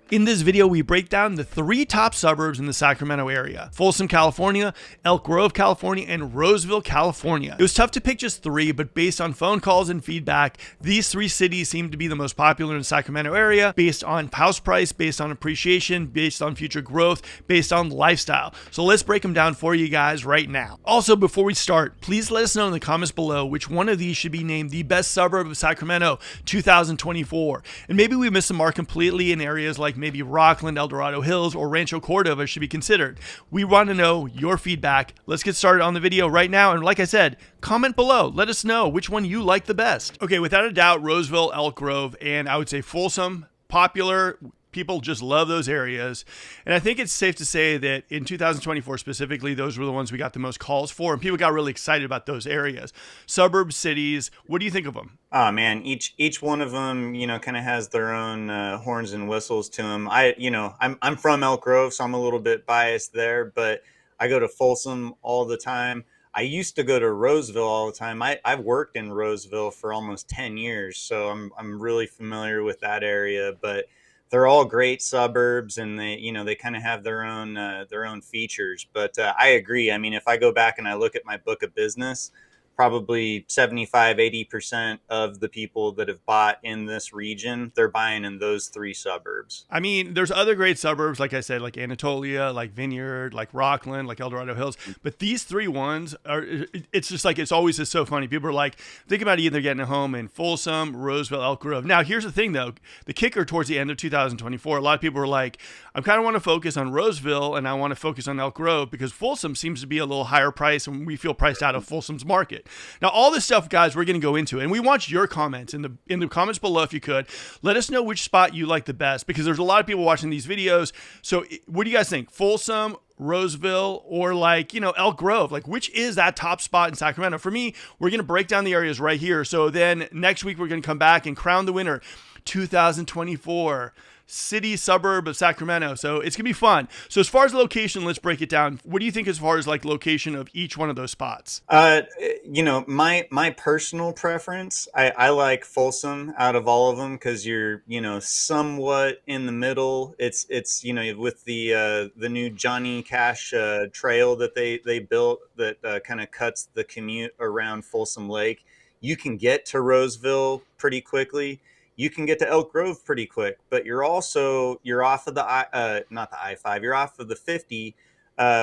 In this video, we break down the 3 top suburbs in the Sacramento area: Folsom, California, Elk Grove, California, and Roseville, California. It was tough to pick just 3, but based on phone calls and feedback, these 3 cities seem to be the most popular in the Sacramento area based on house price, based on appreciation, based on future growth, based on lifestyle. So let's break them down for you guys right now. Also, before we start, please let us know in the comments below which one of these should be named the best suburb of Sacramento 2024. And maybe we missed the mark completely in areas like maybe Rockland, El Dorado Hills, or Rancho Cordova should be considered. We want to know your feedback. Let's get started on the video right now. And like I said, comment below. Let us know which one you like the best. Okay, without a doubt, Roseville, Elk Grove, and I would say Folsom, popular. People just love those areas. And I think it's safe to say that in 2024 specifically, those were the ones we got the most calls for, and people got really excited about those areas. Suburb cities, what do you think of them? Oh man, each one of them, kind of has their own horns and whistles to them. I'm from Elk Grove, so I'm a little bit biased there, but I go to Folsom all the time. I used to go to Roseville all the time. I've worked in Roseville for almost 10 years, so I'm really familiar with that area, but they're all great suburbs, and they kind of have their own features. But I agree. I mean, if I go back and I look at my book of business, probably 75-80% of the people that have bought in this region, they're buying in those 3 suburbs. I mean, there's other great suburbs, like I said, like Anatolia, like Vineyard, like Rockland, like El Dorado Hills. But these 3 ones are, it's just like, it's always just so funny. People are like, think about either getting a home in Folsom, Roseville, Elk Grove. Now, here's the thing though, the kicker towards the end of 2024, a lot of people were like, I kind of want to focus on Roseville and I want to focus on Elk Grove because Folsom seems to be a little higher price and we feel priced out of Folsom's market. Now, all this stuff, guys, we're going to go into, and we want your comments in the comments below if you could. Let us know which spot you like the best, because there's a lot of people watching these videos. So what do you guys think? Folsom, Roseville, or Elk Grove? Like, which is that top spot in Sacramento? For me, we're going to break down the areas right here. So then next week, we're going to come back and crown the winner, 2024 city suburb of Sacramento. So it's gonna be fun. So as far as location, let's break it down. What do you think as far as like location of each one of those spots? My personal preference, I like Folsom out of all of them because you're somewhat in the middle. It's with the new Johnny Cash trail that they built that kind of cuts the commute around Folsom Lake. You can get to Roseville pretty quickly. You can get to Elk Grove pretty quick, but you're off of the not the I-5, you're off of the 50,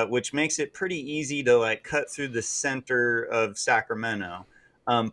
which makes it pretty easy to cut through the center of Sacramento.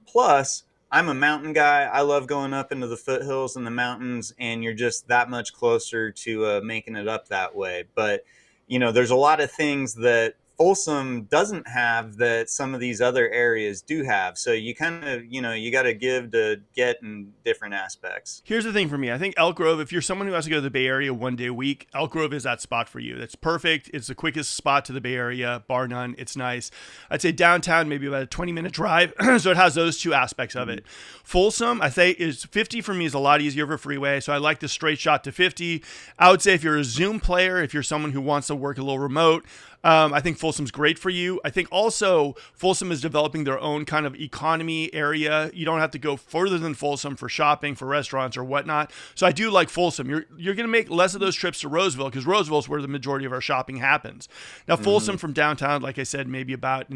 Plus, I'm a mountain guy. I love going up into the foothills and the mountains, and you're just that much closer to making it up that way. But, there's a lot of things that Folsom doesn't have that some of these other areas do have. So you kind of, you got to give to get in different aspects. Here's the thing for me. I think Elk Grove, if you're someone who has to go to the Bay Area one day a week, Elk Grove is that spot for you. That's perfect. It's the quickest spot to the Bay Area, bar none. It's nice. I'd say downtown, maybe about a 20-minute drive. So it has those 2 aspects of it. Folsom, I say, is 50 for me is a lot easier of a freeway. So I like the straight shot to 50. I would say if you're a Zoom player, if you're someone who wants to work a little remote, I think Folsom's great for you. I think also Folsom is developing their own kind of economy area. You don't have to go further than Folsom for shopping, for restaurants or whatnot. So I do like Folsom. You're going to make less of those trips to Roseville because Roseville is where the majority of our shopping happens. Now, Folsom from downtown, like I said, maybe about,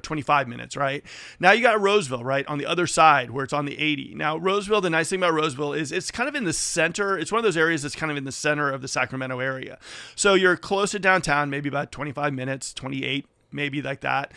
25 minutes, right? Now you got Roseville, right, on the other side where it's on the 80. Now, Roseville, the nice thing about Roseville is it's kind of in the center. It's one of those areas that's kind of in the center of the Sacramento area. So you're close to downtown, maybe about 25 minutes, 28, maybe like that.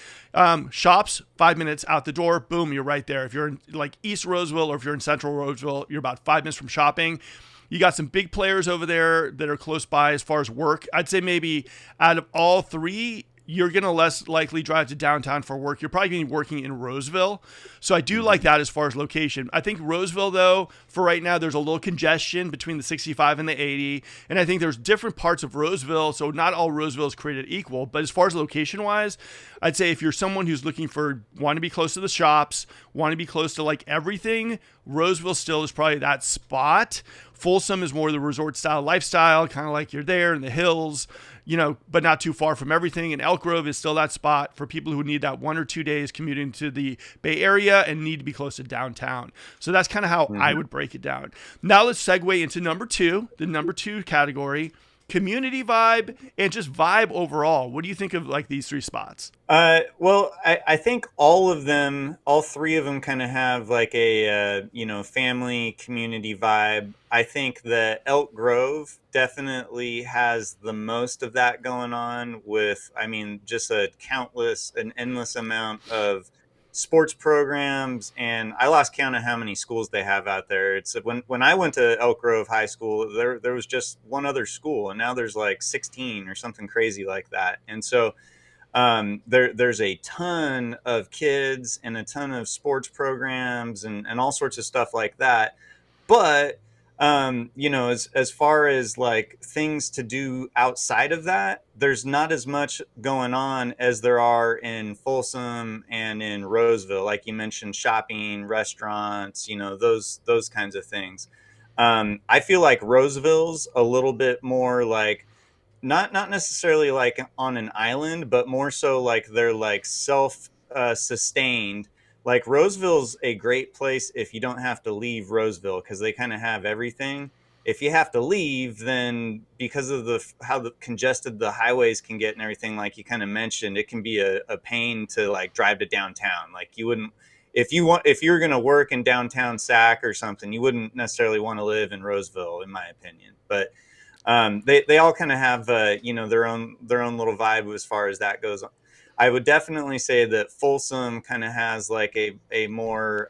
Shops, 5 minutes out the door, boom, you're right there. If you're in like East Roseville or if you're in Central Roseville, you're about 5 minutes from shopping. You got some big players over there that are close by as far as work. I'd say maybe out of all 3, you're going to less likely drive to downtown for work. You're probably going to be working in Roseville. So I do like that as far as location. I think Roseville, though, for right now, there's a little congestion between the 65 and the 80. And I think there's different parts of Roseville. So not all Roseville is created equal. But as far as location-wise, I'd say if you're someone who's looking for, want to be close to the shops, want to be close to like everything, Roseville still is probably that spot. Folsom is more the resort style lifestyle, kind of like you're there in the hills, but not too far from everything. And Elk Grove is still that spot for people who need that 1 or 2 days commuting to the Bay Area and need to be close to downtown. So that's kind of how I would break it down. Now let's segue into the number two category, community vibe and just vibe overall. What do you think of like these three spots? Well, I think all three of them kind of have like a, family community vibe. I think that Elk Grove definitely has the most of that going on with, just an endless amount of sports programs. And I lost count of how many schools they have out there. It's when I went to Elk Grove High School, there was just one other school, and now there's like 16 or something crazy like that. And so, there's a ton of kids and a ton of sports programs and all sorts of stuff like that. But, as far as like things to do outside of that, there's not as much going on as there are in Folsom and in Roseville. Like you mentioned, shopping, restaurants, those kinds of things. I feel like Roseville's a little bit more like, not necessarily like on an island, but more so like they're like self sustained. Like Roseville's a great place if you don't have to leave Roseville, because they kind of have everything. If you have to leave, then because of how congested the highways can get and everything, like you kind of mentioned, it can be a pain to like drive to downtown. Like you wouldn't, if you're going to work in downtown Sac or something, you wouldn't necessarily want to live in Roseville, in my opinion. But they all kind of have their own little vibe as far as that goes. I would definitely say that Folsom kind of has like a more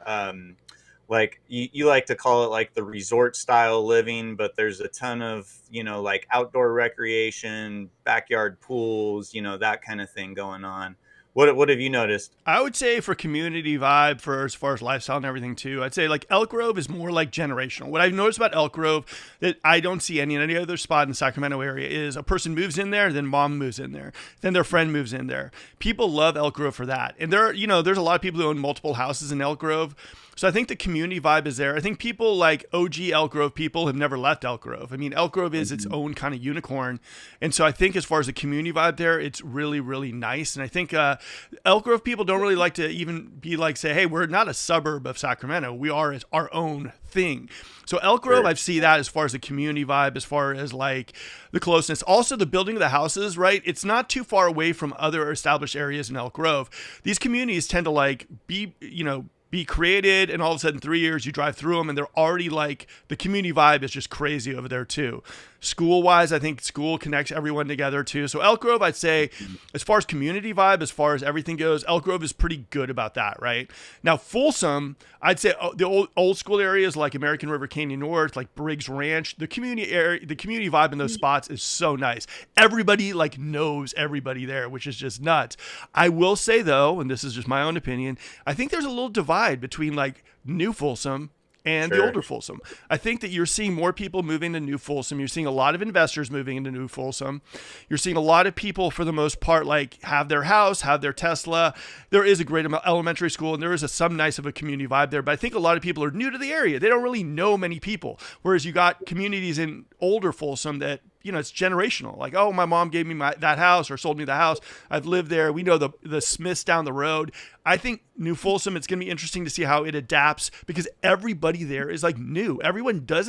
like you like to call it like the resort style living, but there's a ton of like outdoor recreation, backyard pools, that kind of thing going on. What have you noticed? I would say for community vibe, for as far as lifestyle and everything too, I'd say like Elk Grove is more like generational. What I've noticed about Elk Grove that I don't see in any other spot in the Sacramento area is a person moves in there, then mom moves in there, then their friend moves in there. People love Elk Grove for that. And there's a lot of people who own multiple houses in Elk Grove. So I think the community vibe is there. I think people like OG Elk Grove people have never left Elk Grove. I mean, Elk Grove is its own kind of unicorn. And so I think as far as the community vibe there, it's really, really nice. And I think Elk Grove people don't really like to even be like, say, hey, we're not a suburb of Sacramento. We are our own thing. So Elk Grove, I see that as far as the community vibe, as far as like the closeness. Also the building of the houses, right? It's not too far away from other established areas in Elk Grove. These communities tend to like be created, and all of a sudden 3 years you drive through them and they're already like, the community vibe is just crazy over there too. School wise, I think school connects everyone together too. So Elk Grove, I'd say as far as community vibe, as far as everything goes, Elk Grove is pretty good about that, right? Now Folsom, I'd say the old school areas like American River Canyon North, like Briggs Ranch, the community vibe in those spots is so nice. Everybody like knows everybody there, which is just nuts. I will say though, and this is just my own opinion, I think there's a little divide between like New Folsom and the older Folsom. I think that you're seeing more people moving to New Folsom. You're seeing a lot of investors moving into New Folsom. You're seeing a lot of people, for the most part, like have their house, have their Tesla. There is a great elementary school, and there is some nice of a community vibe there. But I think a lot of people are new to the area. They don't really know many people. Whereas you got communities in older Folsom that, it's generational. Like, oh, my mom gave me that house or sold me the house. I've lived there. We know the Smiths down the road. I think New Folsom, it's going to be interesting to see how it adapts, because everybody there is like new.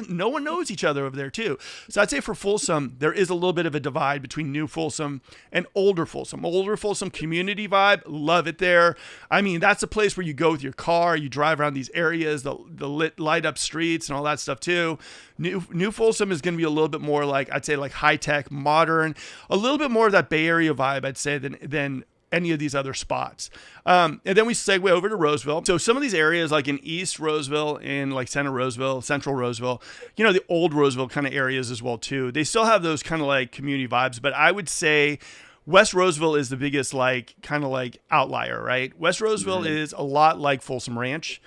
No one knows each other over there too. So I'd say for Folsom, there is a little bit of a divide between New Folsom and older Folsom. Older Folsom community vibe, love it there. I mean, that's a place where you go with your car, you drive around these areas, the lit light up streets and all that stuff too. New Folsom is going to be a little bit more like, I'd say like high tech, modern, a little bit more of that Bay Area vibe, I'd say, than any of these other spots. And then we segue over to Roseville. So some of these areas like in East Roseville and like Central Roseville, the old Roseville kind of areas as well too. They still have those kind of like community vibes, but I would say West Roseville is the biggest like kind of like outlier, right? West Roseville is a lot like Folsom Ranch.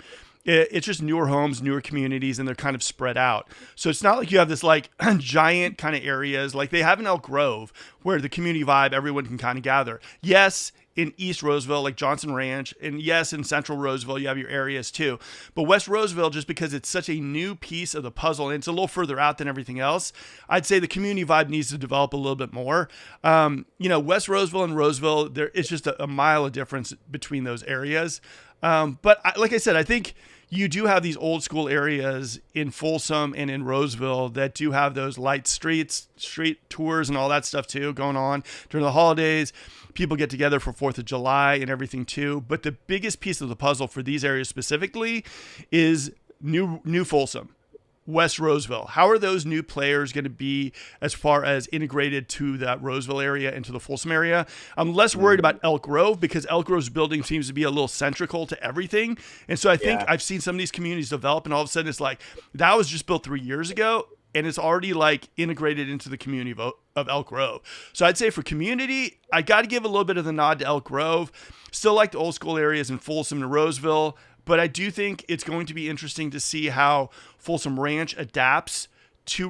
It's just newer homes, newer communities, and they're kind of spread out. So it's not like you have this like giant kind of areas like they have in Elk Grove where the community vibe, everyone can kind of gather. Yes, in East Roseville, like Johnson Ranch, and yes, in Central Roseville, you have your areas too. But West Roseville, just because it's such a new piece of the puzzle and it's a little further out than everything else, I'd say the community vibe needs to develop a little bit more. West Roseville and Roseville, it's just a mile of difference between those areas. Like I said, I think you do have these old school areas in Folsom and in Roseville that do have those light street tours and all that stuff too going on during the holidays. People get together for 4th of July and everything too. But the biggest piece of the puzzle for these areas specifically is new Folsom, West Roseville. How are those new players going to be as far as integrated to that Roseville area and to the Folsom area? I'm less worried about Elk Grove because Elk Grove's building seems to be a little centrical to everything. And so I think I've seen some of these communities develop and all of a sudden it's like, that was just built 3 years ago and it's already like integrated into the community of Elk Grove. So I'd say for community, I got to give a little bit of the nod to Elk Grove. Still like the old school areas in Folsom and Roseville. But I do think it's going to be interesting to see how Folsom Ranch adapts to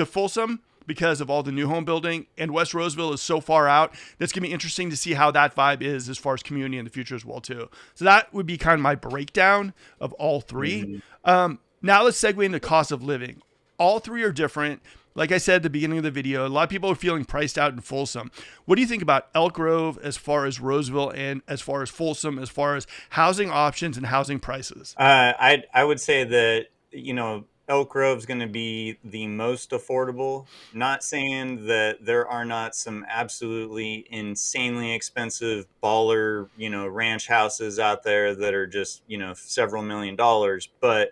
Folsom because of all the new home building, and West Roseville is so far out. That's going to be interesting to see how that vibe is as far as community in the future as well too. So that would be kind of my breakdown of all three. Now let's segue into cost of living. All three are different. Like I said at the beginning of the video, a lot of people are feeling priced out in Folsom. What do you think about Elk Grove as far as Roseville and as far as Folsom, as far as housing options and housing prices? I would say that, Elk Grove is going to be the most affordable. Not saying that there are not some absolutely insanely expensive baller, ranch houses out there that are just, several $1,000,000, but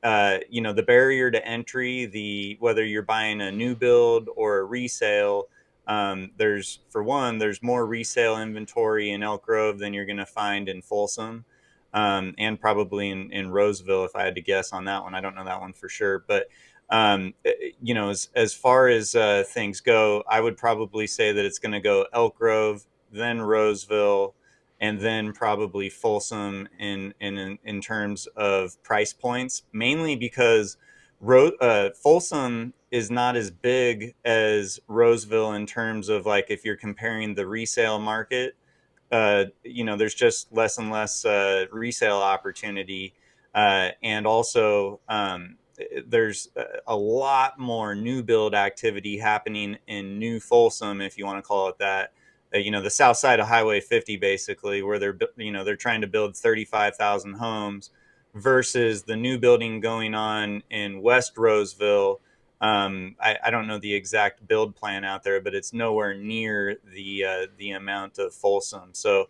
the barrier to entry, whether you're buying a new build or a resale, there's more resale inventory in Elk Grove than you're going to find in Folsom, and probably in Roseville, if I had to guess on that one. I don't know that one for sure, but as far as things go, I would probably say that it's going to go Elk Grove, then Roseville, and then probably Folsom in terms of price points, mainly because Folsom is not as big as Roseville in terms of, like, if you're comparing the resale market, there's just less and less resale opportunity. And also there's a lot more new build activity happening in New Folsom, if you want to call it that. The south side of Highway 50, basically, where they're trying to build 35,000 homes versus the new building going on in West Roseville. I don't know the exact build plan out there, but it's nowhere near the amount of Folsom. So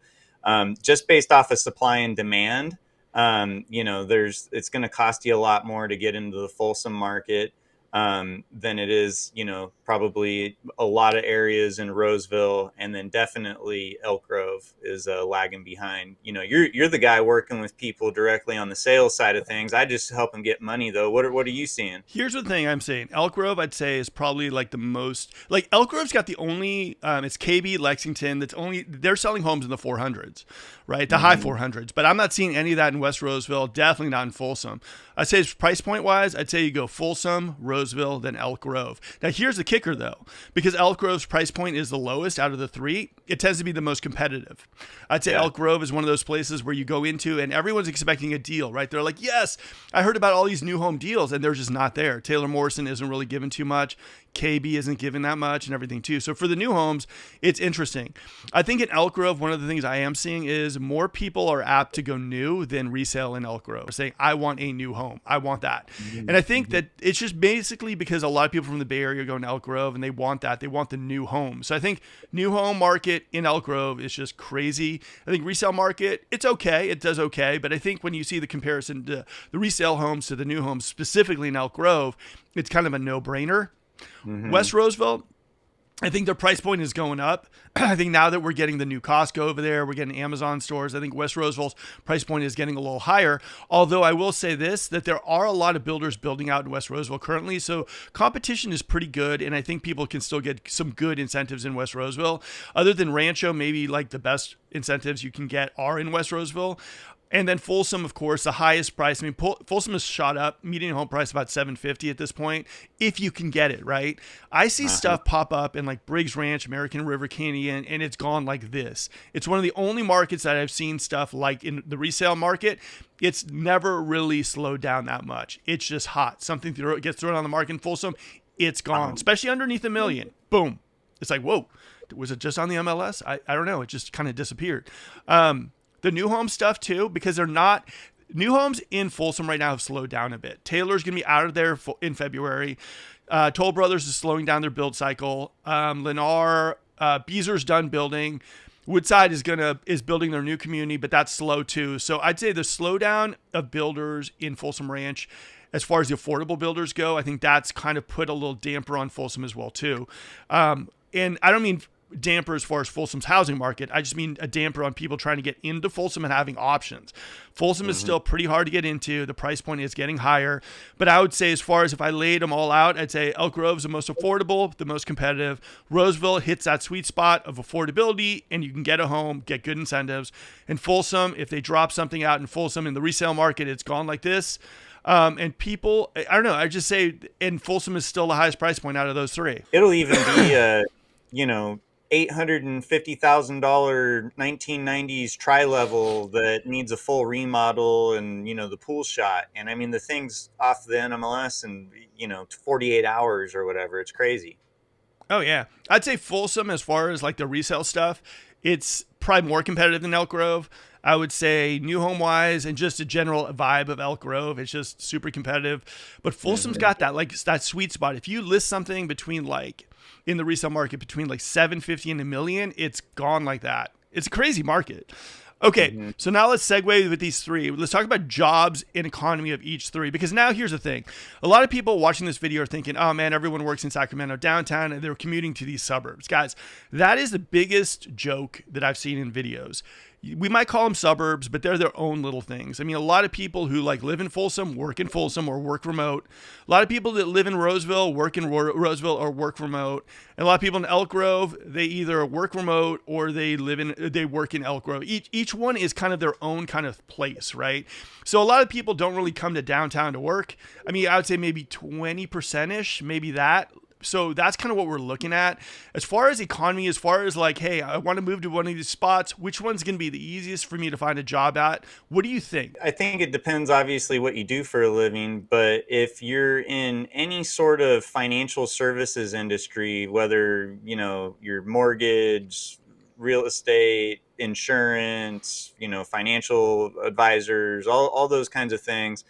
just based off of supply and demand, it's going to cost you a lot more to get into the Folsom market than it is, probably a lot of areas in Roseville, and then definitely Elk Grove is lagging behind. You're the guy working with people directly on the sales side of things. I just help them get money, though. What are you seeing? Here's the thing I'm saying. Elk Grove, I'd say, is probably like the most, like, Elk Grove's got the only, it's KB, Lexington, they're selling homes in the 400s, right? The high 400s, but I'm not seeing any of that in West Roseville, definitely not in Folsom. I'd say price point wise, I'd say you go Folsom, Roseville, then Elk Grove. Now here's the kicker though, because Elk Grove's price point is the lowest out of the three, it tends to be the most competitive. I'd say Elk Grove is one of those places where you go into and everyone's expecting a deal, right? They're like, yes, I heard about all these new home deals, and they're just not there. Taylor Morrison isn't really giving too much. KB isn't giving that much and everything too. So for the new homes, it's interesting. I think in Elk Grove, one of the things I am seeing is more people are apt to go new than resale in Elk Grove. They're saying, I want a new home. I want that. And I think that it's just basically because a lot of people from the Bay Area are going to Elk Grove and they want that. They want the new home. So I think new home market in Elk Grove is just crazy. I think resale market, it's okay. It does okay. But I think when you see the comparison to the resale homes to the new homes, specifically in Elk Grove, it's kind of a no-brainer. West Roseville, I think their price point is going up. I think now that we're getting the new Costco over there, we're getting Amazon stores, I think West Roseville's price point is getting a little higher. Although I will say this, that there are a lot of builders building out in West Roseville currently. So competition is pretty good. And I think people can still get some good incentives in West Roseville. Other than Rancho, maybe like the best incentives you can get are in West Roseville. And then Folsom, of course, the highest price. I mean, Folsom has shot up. Median home price about $750 at this point, if you can get it, right? I see stuff pop up in like Briggs Ranch, American River Canyon, and it's gone like this. It's one of the only markets that I've seen stuff like in the resale market. It's never really slowed down that much. It's just hot. Something gets thrown on the market in Folsom, it's gone, especially underneath $1 million. Boom. It's like, whoa, was it just on the MLS? I don't know. It just kind of disappeared. The new home stuff too, because they're not new homes in Folsom right now have slowed down a bit. Taylor's going to be out of there in February. Toll Brothers is slowing down their build cycle. Lennar, Beezer's done building. Woodside is building their new community, but that's slow too. So I'd say the slowdown of builders in Folsom Ranch, as far as the affordable builders go, I think that's kind of put a little damper on Folsom as well too. And I don't mean damper as far as Folsom's housing market. I just mean a damper on people trying to get into Folsom and having options. Folsom is still pretty hard to get into. The price point is getting higher. But I would say, as far as if I laid them all out, I'd say Elk Grove is the most affordable, the most competitive. Roseville hits that sweet spot of affordability, and you can get a home, get good incentives. And Folsom, if they drop something out in Folsom in the resale market, it's gone like this. And people, I don't know, I just say, and Folsom is still the highest price point out of those three. It'll even be, $850,000 1990s tri-level that needs a full remodel and, the pool shot. And I mean, the thing's off the NMLS in, 48 hours or whatever. It's crazy. Oh, yeah. I'd say Folsom, as far as like the resale stuff, it's probably more competitive than Elk Grove. I would say new home wise and just a general vibe of Elk Grove, it's just super competitive. But Folsom's got that sweet spot. If you list something between like in the resale market between like $750 and $1 million, it's gone like that. It's a crazy market. Okay, so now let's segue with these three. Let's talk about jobs and economy of each three, because now here's the thing. A lot of people watching this video are thinking, oh man, everyone works in Sacramento downtown and they're commuting to these suburbs. Guys, that is the biggest joke that I've seen in videos. We might call them suburbs, but they're their own little things. I mean, a lot of people who like live in Folsom, work in Folsom, or work remote. A lot of people that live in Roseville, work in Roseville, or work remote. And a lot of people in Elk Grove, they either work remote or they work in Elk Grove. Each one is kind of their own kind of place, right? So a lot of people don't really come to downtown to work. I mean, I would say maybe 20%-ish, maybe that. So that's kind of what we're looking at. As far as economy, as far as like, hey, I want to move to one of these spots, which one's going to be the easiest for me to find a job at? What do you think? I think it depends, obviously, what you do for a living. But if you're in any sort of financial services industry, whether, your mortgage, real estate, insurance, financial advisors, all those kinds of things,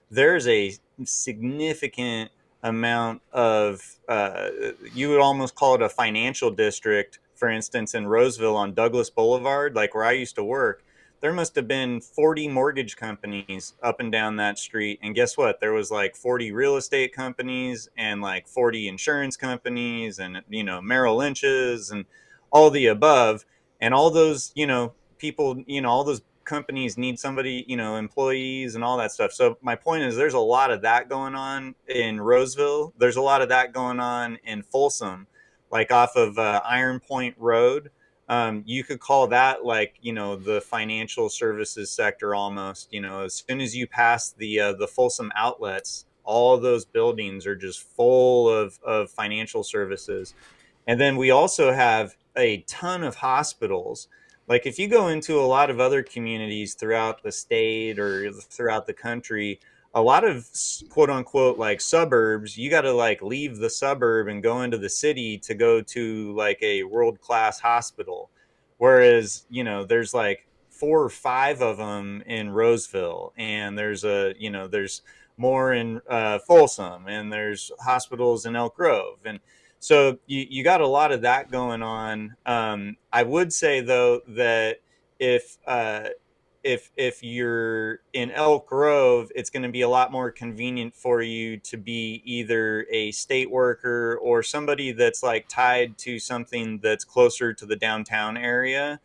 there's a significant amount of you would almost call it a financial district. For instance, in Roseville on Douglas Boulevard, like where I used to work, there must have been 40 mortgage companies up and down that street. And guess what? There was like 40 real estate companies and like 40 insurance companies and, Merrill Lynch's and all the above. And all those, people, all those companies need somebody, employees and all that stuff. So my point is, there's a lot of that going on in Roseville. There's a lot of that going on in Folsom, like off of Iron Point Road. You could call that like, the financial services sector almost. As soon as you pass the Folsom outlets, all of those buildings are just full of financial services. And then we also have a ton of hospitals. Like if you go into a lot of other communities throughout the state or throughout the country, a lot of quote unquote like suburbs, you got to like leave the suburb and go into the city to go to like a world-class hospital. Whereas, there's like 4 or 5 of them in Roseville, and there's there's more in Folsom, and there's hospitals in Elk Grove. And so you got a lot of that going on. I would say though that if you're in Elk Grove, it's going to be a lot more convenient for you to be either a state worker or somebody that's like tied to something that's closer to the downtown area.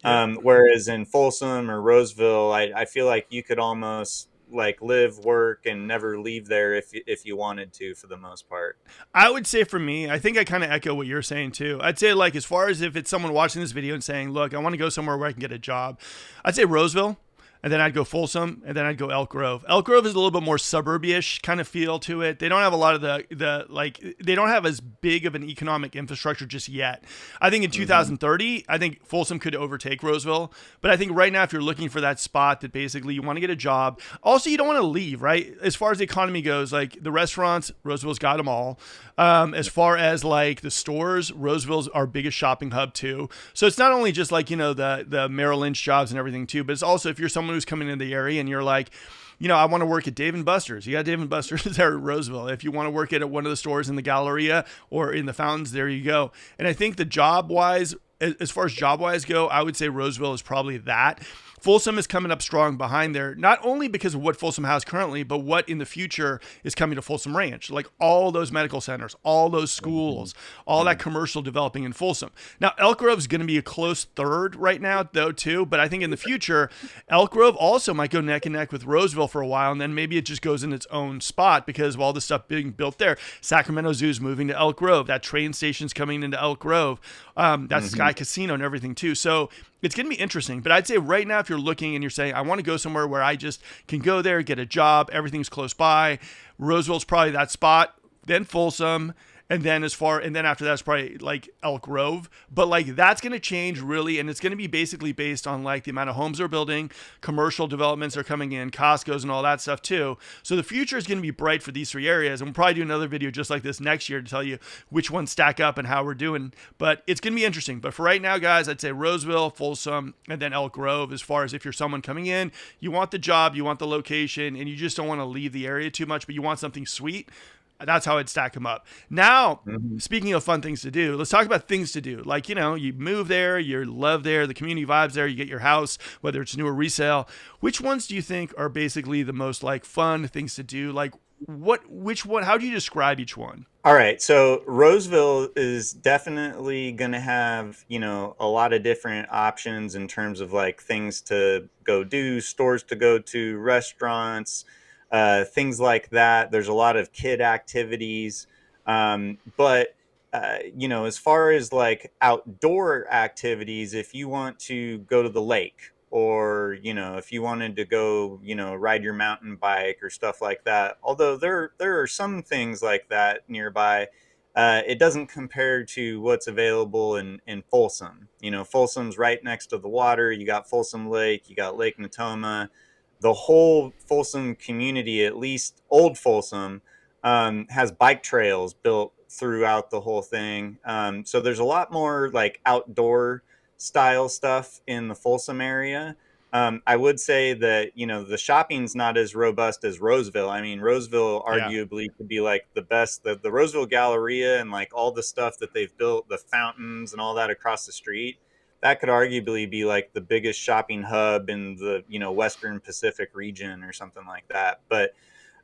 Whereas in Folsom or Roseville, I feel like you could almost like live, work, and never leave there if you wanted to, for the most part. I would say for me, I think I kind of echo what you're saying too. I'd say like, as far as if it's someone watching this video and saying, look, I want to go somewhere where I can get a job, I'd say Roseville. and then I'd go Folsom, and then I'd go Elk Grove. Elk Grove is a little bit more suburb-ish kind of feel to it. They don't have a lot of the like, they don't have as big of an economic infrastructure just yet. I think in 2030, I think Folsom could overtake Roseville. But I think right now, if you're looking for that spot that basically you want to get a job, also you don't want to leave, right? As far as the economy goes, like the restaurants, Roseville's got them all. As far as like the stores, Roseville's our biggest shopping hub too. So it's not only just like, the Merrill Lynch jobs and everything too, but it's also if you're someone who's coming into the area and you're like, I want to work at Dave & Buster's. You got Dave & Buster's there at Roseville. If you want to work at one of the stores in the Galleria or in the Fountains, there you go. And I think the job-wise, as far as job-wise go, I would say Roseville is probably that. Folsom is coming up strong behind there, not only because of what Folsom has currently, but what in the future is coming to Folsom Ranch. Like all those medical centers, all those schools, all that commercial developing in Folsom. Now, Elk Grove is going to be a close third right now, though, too. But I think in the future, Elk Grove also might go neck and neck with Roseville for a while, and then maybe it just goes in its own spot because of all the stuff being built there. Sacramento Zoo's moving to Elk Grove. That train station's coming into Elk Grove. That's Sky Casino and everything, too. So it's going to be interesting. But I'd say right now, if you're looking and you're saying, I want to go somewhere where I just can go there, get a job, everything's close by, Roseville's probably that spot, then Folsom. And then after that, it's probably like Elk Grove. But like that's going to change really. And it's going to be basically based on like the amount of homes they're building, commercial developments are coming in, Costco's and all that stuff too. So the future is going to be bright for these three areas. And we'll probably do another video just like this next year to tell you which ones stack up and how we're doing. But it's going to be interesting. But for right now, guys, I'd say Roseville, Folsom, and then Elk Grove as far as if you're someone coming in, you want the job, you want the location, and you just don't want to leave the area too much, but you want something sweet. That's how I'd stack them up. Now, speaking of fun things to do, let's talk about things to do. Like, you move there, you love there, the community vibes there, you get your house, whether it's new or resale. Which ones do you think are basically the most like fun things to do? Like which one, how do you describe each one? All right. So Roseville is definitely going to have, a lot of different options in terms of like things to go do, stores to go to, restaurants, things like that. There's a lot of kid activities. But as far as like outdoor activities, if you want to go to the lake or, if you wanted to go, ride your mountain bike or stuff like that, although there are some things like that nearby, it doesn't compare to what's available in Folsom. Folsom's right next to the water. You got Folsom Lake, you got Lake Natoma. The whole Folsom community, at least old Folsom, has bike trails built throughout the whole thing. So there's a lot more like outdoor style stuff in the Folsom area. I would say that, the shopping's not as robust as Roseville. I mean, Roseville arguably could be like the best, the Roseville Galleria and like all the stuff that they've built, the fountains and all that across the street. That could arguably be like the biggest shopping hub in the, Western Pacific region or something like that. But,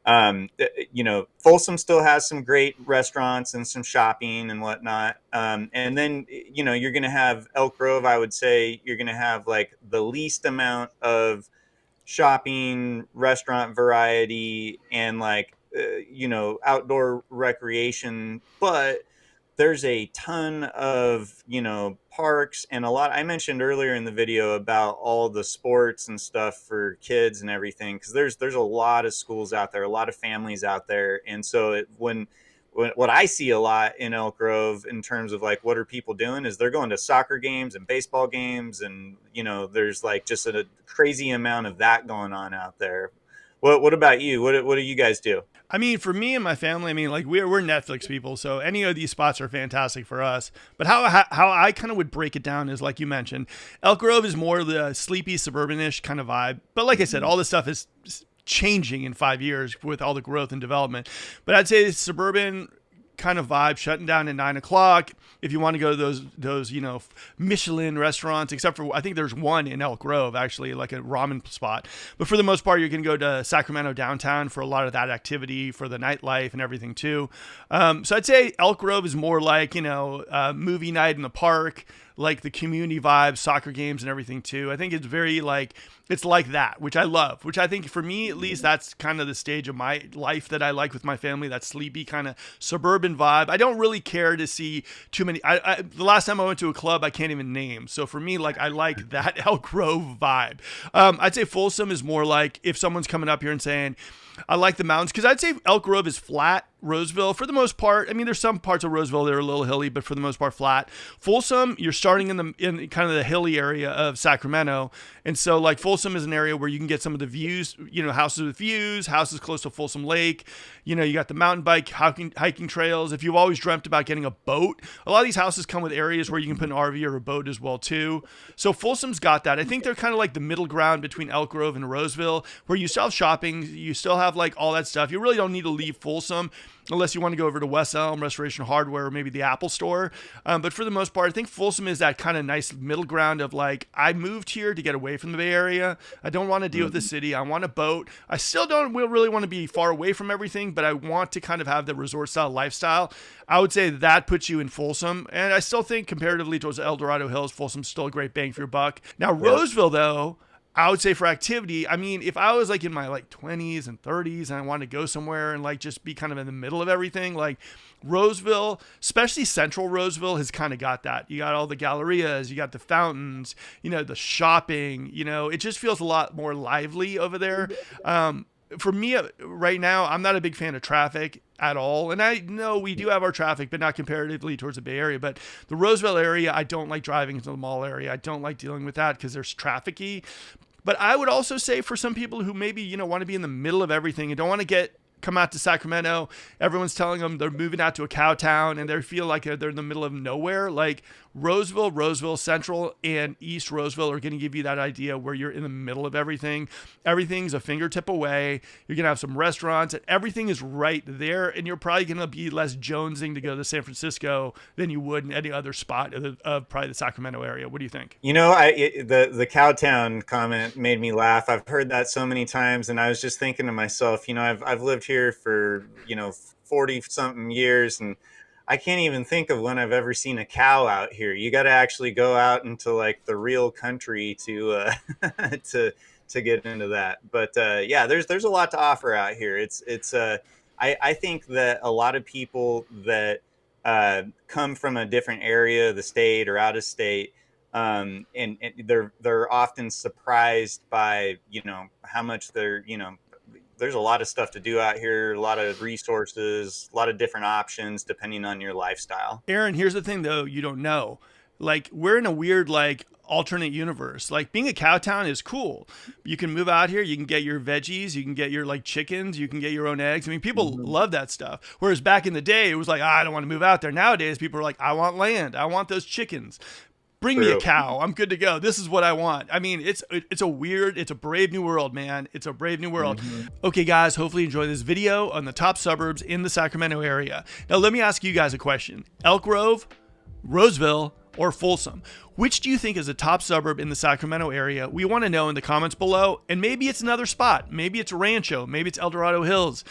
Folsom still has some great restaurants and some shopping and whatnot. And then, you're going to have Elk Grove. I would say you're going to have like the least amount of shopping, restaurant variety, and like, outdoor recreation, but there's a ton of, parks and a lot. I mentioned earlier in the video about all the sports and stuff for kids and everything, because there's a lot of schools out there, a lot of families out there. And so when what I see a lot in Elk Grove in terms of like what are people doing is they're going to soccer games and baseball games. And, there's like just a crazy amount of that going on out there. What about you? What do you guys do? I mean, for me and my family, I mean, like we're Netflix people, so any of these spots are fantastic for us. But how I kind of would break it down is like you mentioned, Elk Grove is more the sleepy, suburban-ish kind of vibe. But like I said, all this stuff is changing in 5 years with all the growth and development. But I'd say suburban kind of vibe, shutting down at 9 o'clock. If you want to go to those Michelin restaurants, except for I think there's one in Elk Grove, actually, like a ramen spot. But for the most part, you're going to go to Sacramento downtown for a lot of that activity, for the nightlife and everything too. So I'd say Elk Grove is more like, movie night in the park, like the community vibe, soccer games and everything too. I think it's very like, it's like that, which I love, which I think for me, at least, that's kind of the stage of my life that I like with my family, that sleepy kind of suburban vibe. I don't really care to see too many. The last time I went to a club, I can't even name. So for me, like, I like that Elk Grove vibe. I'd say Folsom is more like if someone's coming up here and saying, I like the mountains, because I'd say Elk Grove is flat. Roseville, for the most part, I mean, there's some parts of Roseville that are a little hilly, but for the most part, flat. Folsom, you're starting in kind of the hilly area of Sacramento, and so like Folsom is an area where you can get some of the views, you know, houses with views, houses close to Folsom Lake. You know, you got the mountain bike hiking trails. If you've always dreamt about getting a boat, a lot of these houses come with areas where you can put an RV or a boat as well too. So Folsom's got that. I think they're kind of like the middle ground between Elk Grove and Roseville, where you still have shopping, you still have like all that stuff. You really don't need to leave Folsom unless you want to go over to West Elm, Restoration Hardware, or maybe the Apple Store. But for the most part, I think Folsom is that kind of nice middle ground of like, I moved here to get away from the Bay Area. I don't want to deal with the city. I want a boat. I still don't really want to be far away from everything, but I want to kind of have the resort style lifestyle. I would say that puts you in Folsom. And I still think comparatively towards El Dorado Hills, Folsom's still a great bang for your buck. Now, Roseville, though, I would say for activity, I mean, if I was like in my like 20s and 30s and I wanted to go somewhere and like just be kind of in the middle of everything, like Roseville, especially central Roseville, has kind of got that. You got all the gallerias, you got the fountains, you know, the shopping, you know, it just feels a lot more lively over there. For me right now, I'm not a big fan of traffic at all. And I know we do have our traffic, but not comparatively towards the Bay Area. But the Roseville area, I don't like driving into the mall area. I don't like dealing with that because there's traffic-y. But I would also say for some people who maybe, you know, want to be in the middle of everything and don't want to come out to Sacramento, everyone's telling them they're moving out to a cow town and they feel like they're in the middle of nowhere. Like Roseville, Central, and East Roseville are going to give you that idea where you're in the middle of everything. Everything's a fingertip away. You're going to have some restaurants and everything is right there. And you're probably going to be less jonesing to go to San Francisco than you would in any other spot of probably the Sacramento area. What do you think? You know, the Cowtown comment made me laugh. I've heard that so many times, and I was just thinking to myself, you know, I've lived here for, you know, 40 something years, and I can't even think of when I've ever seen a cow out here. You got to actually go out into like the real country to to get into that. But yeah, there's a lot to offer out here. I think that a lot of people that come from a different area of the state or out of state, and they're often surprised by, you know, how much there's a lot of stuff to do out here, a lot of resources, a lot of different options depending on your lifestyle. Aaron, here's the thing though, you don't know. Like we're in a weird like alternate universe. Like being a cow town is cool. You can move out here, you can get your veggies, you can get your like chickens, you can get your own eggs. I mean, people love that stuff. Whereas back in the day, it was like, I don't want to move out there. Nowadays, people are like, I want land. I want those chickens. Bring me a cow. I'm good to go. This is what I want. I mean, it's a brave new world, man. It's a brave new world. Okay, guys, hopefully you enjoyed this video on the top suburbs in the Sacramento area. Now, let me ask you guys a question. Elk Grove, Roseville, or Folsom? Which do you think is the top suburb in the Sacramento area? We want to know in the comments below. And maybe it's another spot. Maybe it's Rancho. Maybe it's El Dorado Hills.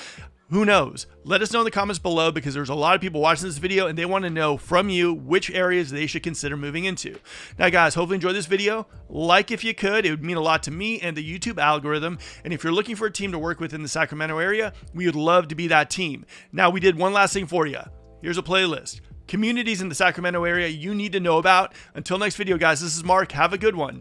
Who knows? Let us know in the comments below because there's a lot of people watching this video and they want to know from you which areas they should consider moving into. Now guys, hopefully you enjoyed this video. Like if you could, it would mean a lot to me and the YouTube algorithm. And if you're looking for a team to work with in the Sacramento area, we would love to be that team. Now we did one last thing for you. Here's a playlist. Communities in the Sacramento area you need to know about. Until next video guys, this is Mark. Have a good one.